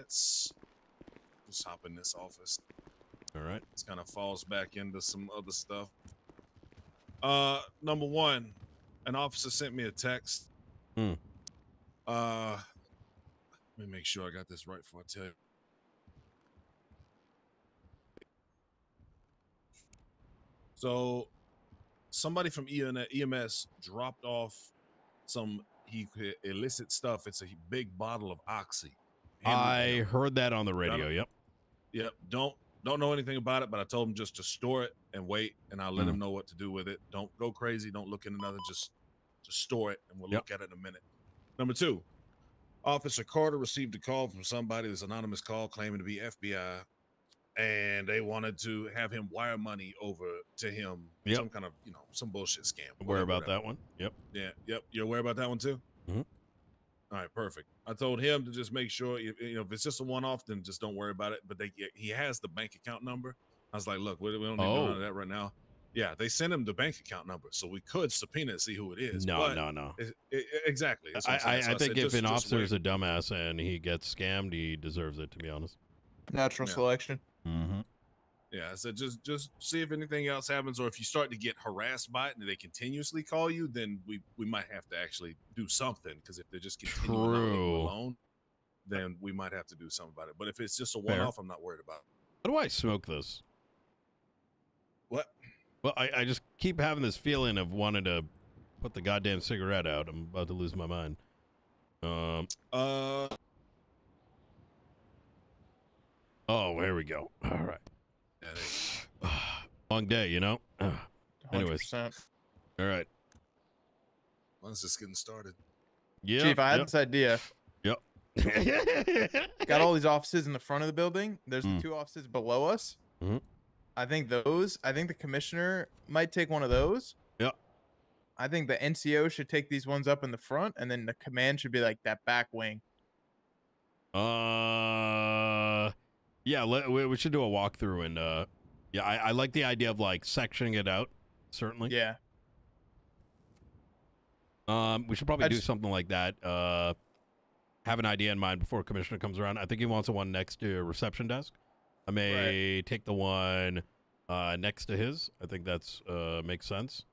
let's just hop in this office. All right. This kind of falls back into some other stuff. Number one, an officer sent me a text. Hmm. Let me make sure I got this right before I tell you. So, somebody from EMS dropped off some illicit stuff. It's a big bottle of Oxy. I heard that on the radio. Yep. Yep. Don't know anything about it, but I told him just to store it and wait, and I'll let him know what to do with it. Don't go crazy. Don't look into nothing. Just store it, and we'll look at it in a minute. Number two, Officer Carter received a call from somebody, this anonymous call claiming to be FBI, and they wanted to have him wire money over to him. Some kind of, some bullshit scam. Aware about that one. Yep. Yeah. Yep. You're aware about that one too? Mm-hmm. All right, perfect. I told him to just make sure, if it's just a one-off, then just don't worry about it. But he has the bank account number. I was like, look, we don't need none of that right now. Yeah, they sent him the bank account number, so we could subpoena and see who it is. No. Exactly. I think if an officer is a dumbass and he gets scammed, he deserves it, to be honest. Natural selection. Mm-hmm. Yeah, so just see if anything else happens, or if you start to get harassed by it and they continuously call you, then we might have to actually do something, because if they're just continuing to leave you alone, then we might have to do something about it. But if it's just a one-off, I'm not worried about it. How do I smoke this? What? Well, I just keep having this feeling of wanting to put the goddamn cigarette out. I'm about to lose my mind. Oh, here we go. All right. Long day, you know? Anyways. 100%. All right. Well, it's just getting started. Yeah. Chief, I had this idea. Yep. Got all these offices in the front of the building. There's the two offices below us. Mm-hmm. I think the commissioner might take one of those. Yep. I think the NCO should take these ones up in the front, and then the command should be like that back wing. Yeah, we should do a walkthrough, and yeah, I like the idea of like sectioning it out. Certainly. Yeah. We should probably do something like that. Have an idea in mind before Commissioner comes around. I think he wants one next to a reception desk. I may take the one next to his. I think that's makes sense.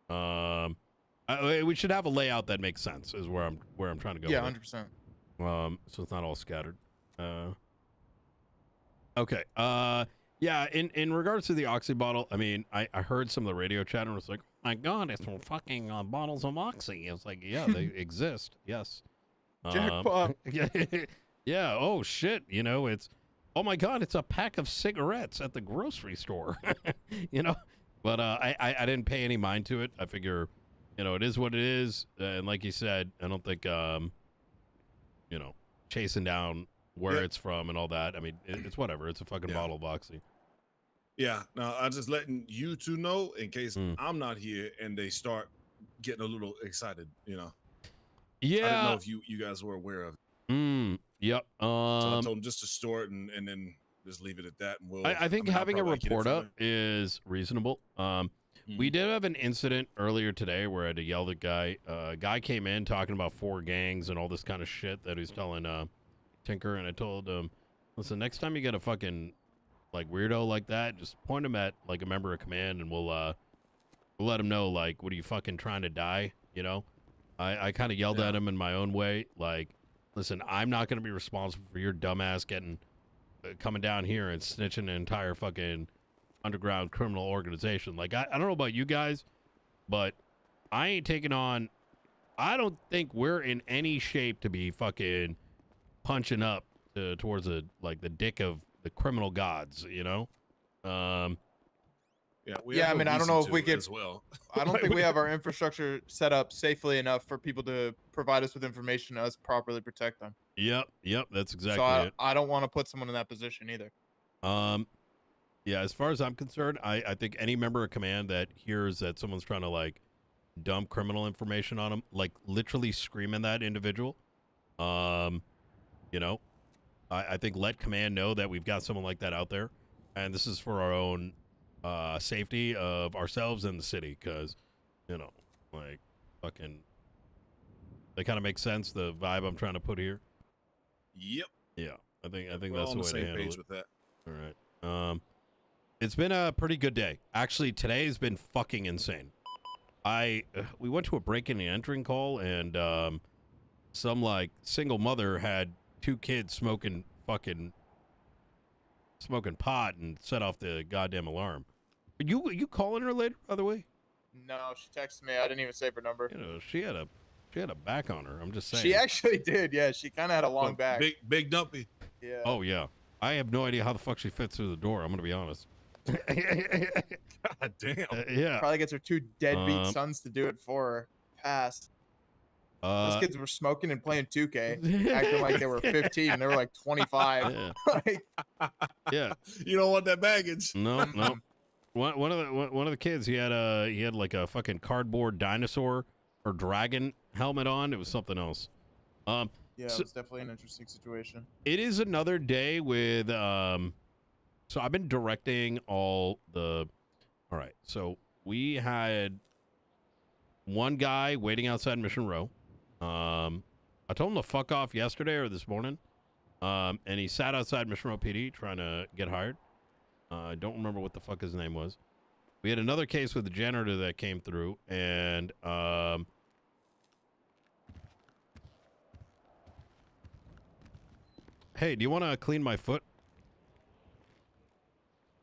We should have a layout that makes sense. Is where I'm trying to go. Yeah, with 100%. So it's not all scattered. Okay. Yeah. In regards to the Oxy bottle, I mean, I heard some of the radio chat and it was like, oh my God, it's some fucking bottles of Oxy. It's like, yeah, they exist. Yes. Jackpot. Yeah. Oh shit. You know, it's. Oh my God, it's a pack of cigarettes at the grocery store. You know, but I didn't pay any mind to it. I figure, it is what it is. And like you said, I don't think, chasing down where it's from and all that. I mean, it's whatever. It's a fucking bottle of Oxy. Yeah. Now, I'm just letting you two know in case I'm not here and they start getting a little excited, Yeah. I didn't know if you guys were aware of it. Yep. So I told them just to store it and then just leave it at that. And I think having a report up is reasonable. We did have an incident earlier today where I had to yell at a guy. A guy came in talking about 4 gangs and all this kind of shit that he's telling Tinker, and I told him, listen, next time you get a fucking like weirdo like that, just point him at like a member of command, and we'll let him know, like, what are you fucking trying to die? I kind of yelled at him in my own way, like, listen, I'm not going to be responsible for your dumbass coming down here and snitching an entire fucking underground criminal organization. Like, I don't know about you guys, but I ain't taking on. I don't think we're in any shape to be fucking punching up towards the dick of the criminal gods. Yeah, I mean, I don't know if we could. I don't think we have our infrastructure set up safely enough for people to provide us with information to us properly protect them. Yep, that's exactly it. I don't want to put someone in that position either. Yeah, as far as I'm concerned, I think any member of command that hears that someone's trying to like dump criminal information on them, like literally screaming that individual, I think let command know that we've got someone like that out there, and this is for our own safety of ourselves and the city, because like fucking that kind of makes sense, the vibe I'm trying to put here. Yep. Yeah. I think We're that's on the the way to same handle page it. with that. All right. It's been a pretty good day. Actually, today has been fucking insane. We went to a break-in and entering call, and some like single mother had 2 kids smoking pot and set off the goddamn alarm. Are you calling her later, by the way? No, she texted me. I didn't even save her number. You know, she had a back on her. I'm just saying. She actually did. Yeah, she kind of had a long back. Big dumpy. Yeah. Oh yeah. I have no idea how the fuck she fits through the door. I'm gonna be honest. God damn. Yeah. Probably gets her 2 deadbeat sons to do it for her. Pass. Those kids were smoking and playing 2K, acting like they were 15. And they were like 25. Yeah. Like, Yeah. You don't want that baggage. No. One of the kids, he had like a fucking cardboard dinosaur or dragon helmet on. It was something else. Yeah, it was definitely an interesting situation. It is another day with so I've been directing all right. So we had one guy waiting outside Mission Row. I told him to fuck off yesterday or this morning. And he sat outside Mission Row PD trying to get hired. I don't remember what the fuck his name was. We had another case with the janitor that came through, and hey, do you want to clean my foot?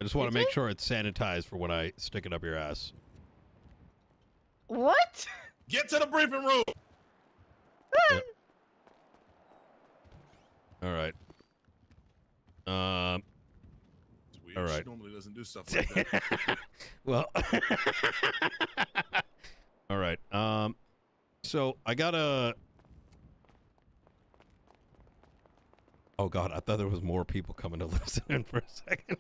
I just want to make sure it's sanitized for when I stick it up your ass. What? Get to the briefing room. Yeah. All right. It's weird. All right. She normally doesn't do stuff like that. Well. All right. So I got a. Oh God, I thought there was more people coming to listen in for a second.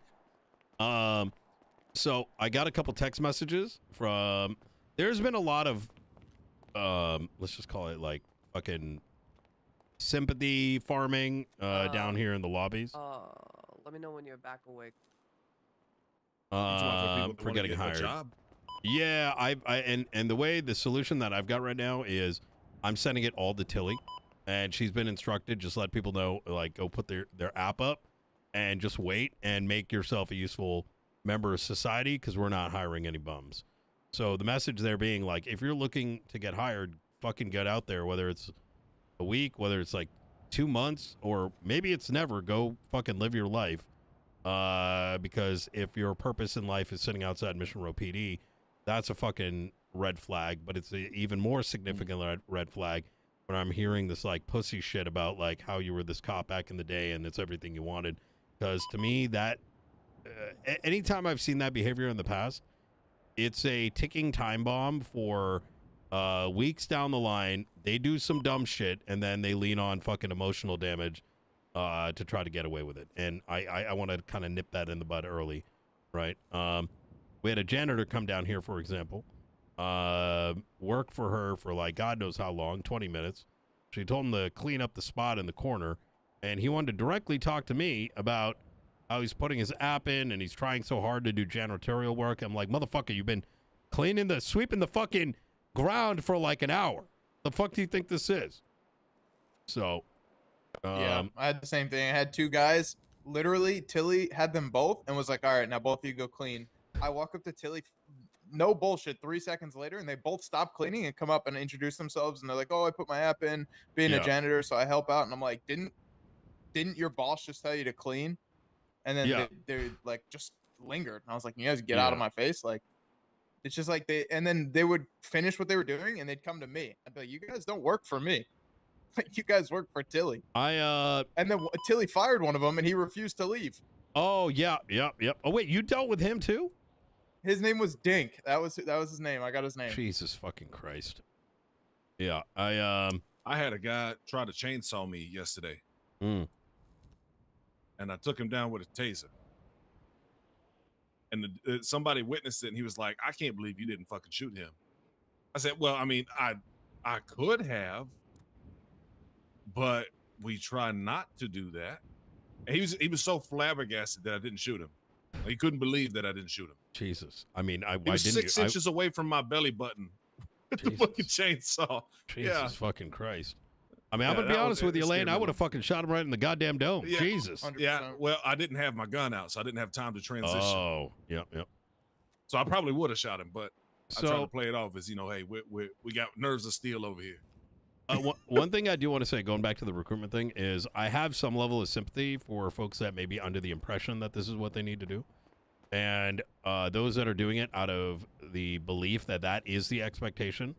So I got a couple text messages from. There's been a lot of, let's just call it like fucking sympathy farming down here in the lobbies. Let me know when you're back awake. For getting hired. Job. Yeah, and the way the solution that I've got right now is I'm sending it all to Tilly, and she's been instructed, just let people know, like, go put their app up and just wait and make yourself a useful member of society, because we're not hiring any bums. So the message there being like, if you're looking to get hired, fucking get out there, whether it's a week, whether it's like 2 months, or maybe it's never, go fucking live your life. Because if your purpose in life is sitting outside Mission Row PD, that's a fucking red flag. But it's an even more significant red flag when I'm hearing this like pussy shit about like how you were this cop back in the day and it's everything you wanted. Because to me, that anytime I've seen that behavior in the past, it's a ticking time bomb for weeks down the line. They do some dumb shit and then they lean on fucking emotional damage to try to get away with it. And I want to kind of nip that in the bud early, right? We had a janitor come down here, for example, work for her for like God knows how long, 20 minutes. She told him to clean up the spot in the corner, and he wanted to directly talk to me about how he's putting his app in and he's trying so hard to do janitorial work. I'm like, motherfucker, you've been sweeping the fucking ground for like an hour. The fuck do you think this is? So, yeah, I had the same thing. I had 2 guys. Literally, Tilly had them both and was like, all right, now both of you go clean. I walk up to Tilly, no bullshit, 3 seconds later, and they both stop cleaning and come up and introduce themselves. And they're like, oh, I put my app in, being a janitor, so I help out. And I'm like, didn't your boss just tell you to clean? And then they like just lingered. And I was like, you guys get out of my face. Like, it's just like and then they would finish what they were doing and they'd come to me. I'd be like, you guys don't work for me. Like, you guys work for Tilly. And then Tilly fired one of them and he refused to leave. Oh, yeah. Oh, wait, you dealt with him too? His name was Dink. That was his name. I got his name. Jesus fucking Christ. Yeah, I had a guy try to chainsaw me yesterday. And I took him down with a taser. And somebody witnessed it, and he was like, I can't believe you didn't fucking shoot him. I said, well, I mean, I could have, but we try not to do that. And he was so flabbergasted that I didn't shoot him. He couldn't believe that I didn't shoot him. Jesus. I mean, he was 6 inches away from my belly button with the fucking chainsaw. Jesus fucking Christ. I mean, I'm gonna be honest with you, Lane. I would have fucking shot him right in the goddamn dome. Yeah. Jesus. 100%. Yeah. Well, I didn't have my gun out, so I didn't have time to transition. Oh, yep. So I probably would have shot him, but I tried So to play it off as, you know, hey, we got nerves of steel over here. one thing I do want to say, going back to the recruitment thing, is I have some level of sympathy for folks that may be under the impression that this is what they need to do. And those that are doing it out of the belief that that is the expectation,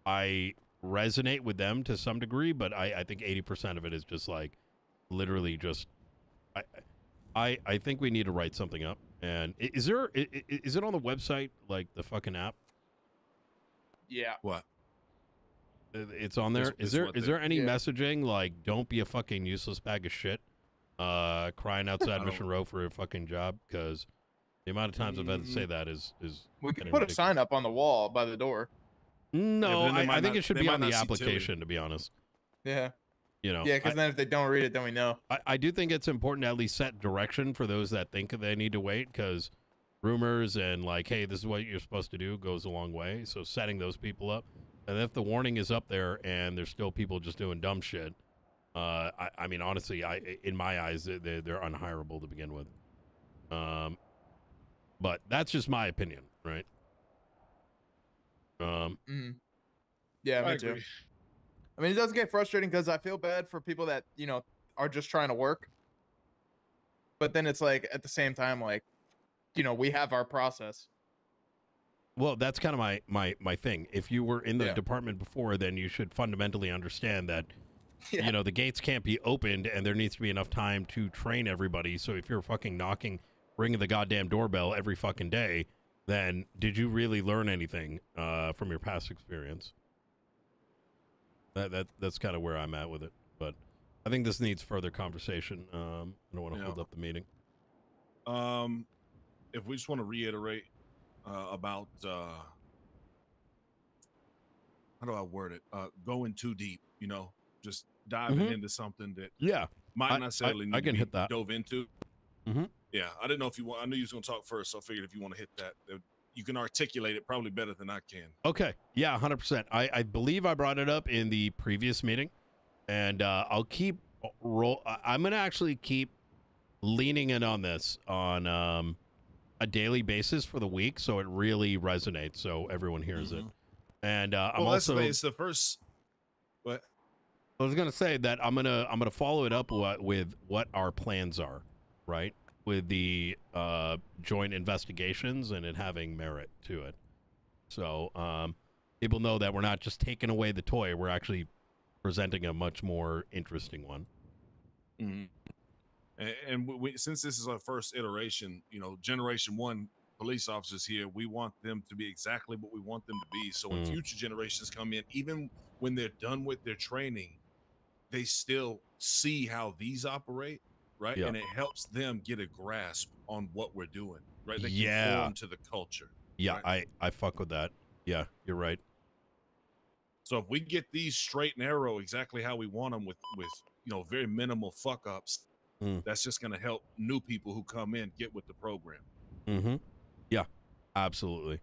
I resonate with them to some degree, but I think 80% of it is just like literally just I think we need to write something up. And is it on the website, like the fucking app? Yeah. What? It's on there. Is there any messaging like don't be a fucking useless bag of shit crying outside Mission Row for a fucking job? Because the amount of times I've had to say that is we could put a sign up on the wall by the door. No, I think it should be on the application, to be honest. Yeah. You know. Yeah, because then if they don't read it, then we know. I do think it's important to at least set direction for those that think they need to wait, because rumors and like, hey, this is what you're supposed to do goes a long way. So setting those people up. And if the warning is up there and there's still people just doing dumb shit, I mean, honestly, in my eyes, they're unhireable to begin with. But that's just my opinion, right? Yeah, me too. I mean, it does get frustrating because I feel bad for people that, you know, are just trying to work. But then it's like, at the same time, like, you know, we have our process. Well, that's kind of my thing. If you were in the department before, then you should fundamentally understand that, you know, the gates can't be opened and there needs to be enough time to train everybody. So if you're fucking ringing the goddamn doorbell every fucking day, then did you really learn anything from your past experience? That's kind of where I'm at with it. But I think this needs further conversation. I don't want to hold up the meeting. If we just want to reiterate about how do I word it? Going too deep, you know, just diving into something that might not necessarily need to be dove into. Yeah, I didn't know if you want. I knew you was gonna talk first, so I figured if you want to hit that, you can articulate it probably better than I can. Okay, yeah, 100%. I believe I brought it up in the previous meeting, and I'll keep I'm gonna actually keep leaning in on this on a daily basis for the week, so it really resonates, so everyone hears it. And I'm also it's the first. What I was gonna say that I'm gonna follow it up with what our plans are, right? With the joint investigations and it having merit to it. So people know that we're not just taking away the toy; we're actually presenting a much more interesting one. And since this is our first iteration, you know, Generation 1 police officers here, we want them to be exactly what we want them to be. So when future generations come in, even when they're done with their training, they still see how these operate, right? And it helps them get a grasp on what we're doing, right? They conform to the culture. Yeah, right? I fuck with that. Yeah, you're right. So if we get these straight and narrow exactly how we want them with you know, very minimal fuck ups, that's just going to help new people who come in get with the program. Yeah, absolutely.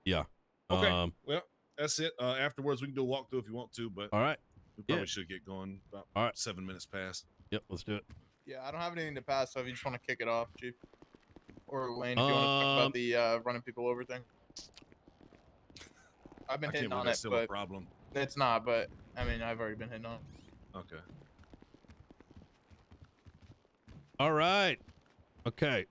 Yeah. Okay. Well, that's it. Afterwards, we can do a walkthrough if you want to, but all right. We probably should get going. About 7 minutes past. Yep, let's do it. Yeah, I don't have anything to pass, so if you just want to kick it off, Chief. Or Lane, if you want to talk about the running people over thing. I've been hitting on it, still but a problem. It's not, but I mean, I've already been hitting on it. Okay. All right. Okay.